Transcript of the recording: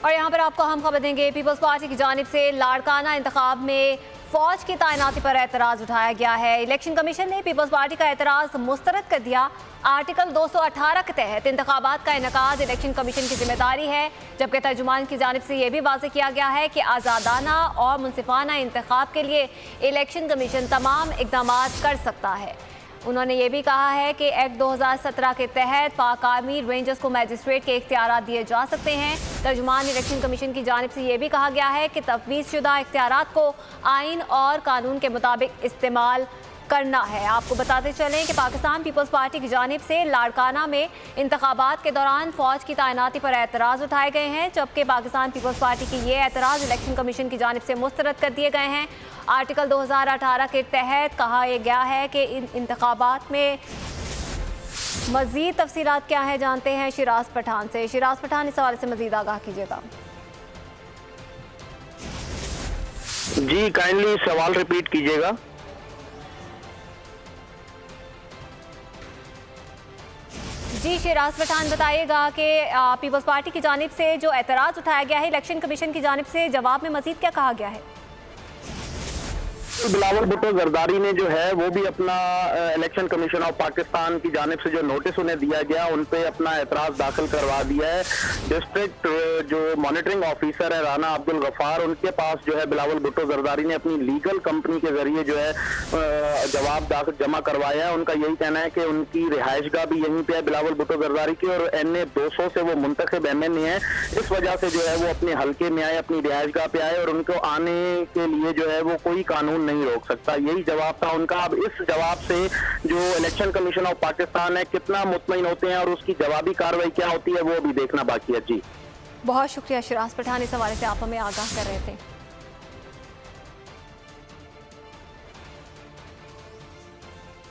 और यहाँ पर आपको हम खबर देंगे, पीपल्स पार्टी की जानिब से लाड़काना इंतखाब में फौज की तैनाती पर एतराज़ उठाया गया है। इलेक्शन कमीशन ने पीपल्स पार्टी का एतराज़ मुस्तरद कर दिया। आर्टिकल 218 के तहत इंतखाबात का इनेकाद इलेक्शन कमीशन की जिम्मेदारी है, जबकि तर्जुमान की जानिब से यह भी वाज़ेह किया गया है कि आज़ादाना और मुनसिफाना इंतखाब के लिए इलेक्शन कमीशन तमाम इक़दाम कर सकता है। उन्होंने ये भी कहा है कि एक्ट 2017 के तहत पाक आर्मी रेंजर्स को मैजिस्ट्रेट के इख्तियारात दिए जा सकते हैं। तर्जुमान इलेक्शन कमीशन की जानिब से ये भी कहा गया है कि तफवीज़शुदा इख्तियारात को आइन और कानून के मुताबिक इस्तेमाल करना है। आपको बताते चलें कि पाकिस्तान पीपल्स पार्टी की जानिब से लाड़काना में इंतखाबात के दौरान फ़ौज की तैनाती पर एतराज़ उठाए गए हैं, जबकि पाकिस्तान पीपल्स पार्टी की ये एतराज़ इलेक्शन कमीशन की जानिब से मुस्तरद कर दिए गए हैं। आर्टिकल 2018 के तहत कहा गया है कि इन इंतखाबात में मज़ीद तफसीलात क्या है, जानते हैं शिराज पठान से। शिराज पठान, इस हवाले से मज़ीद आगाह कीजिएगा। जी, काइंडली सवाल रिपीट कीजिएगा। जी शिराज पठान, बताइएगा कि पीपल्स पार्टी की जानिब से जो एतराज़ उठाया गया है इलेक्शन कमीशन की जानिब से, जवाब में मज़ीद क्या कहा गया है? बिलावल भुट्टो जरदारी ने जो है वो भी अपना इलेक्शन कमीशन ऑफ पाकिस्तान की जानिब से जो नोटिस उन्हें दिया गया उन पे अपना एतराज़ दाखिल करवा दिया है। डिस्ट्रिक्ट जो मॉनिटरिंग ऑफिसर है राना अब्दुल गफ्फार, उनके पास जो है बिलावल भुट्टो जरदारी ने अपनी लीगल कंपनी के जरिए जो है जवाब जमा करवाया है। उनका यही कहना है कि उनकी रिहाइशगाह भी यहीं पे है बिलावल भुट्टो जरदारी की, और NA 200 से वो मुंतखब MNA है। इस वजह से जो है वो अपने हल्के में आए, अपनी रिहाइशगाह पे आए, और उनको आने के लिए जो है वो कोई कानून नहीं रोक सकता। यही जवाब था उनका। अब इस जवाब से जो इलेक्शन कमीशन ऑफ पाकिस्तान है कितना मुतमईन होते हैं और उसकी जवाबी कार्रवाई क्या होती है वो भी देखना बाकी है। जी बहुत शुक्रिया शिराज पठान, इस हवाले से आप हमें आगाह कर रहे थे।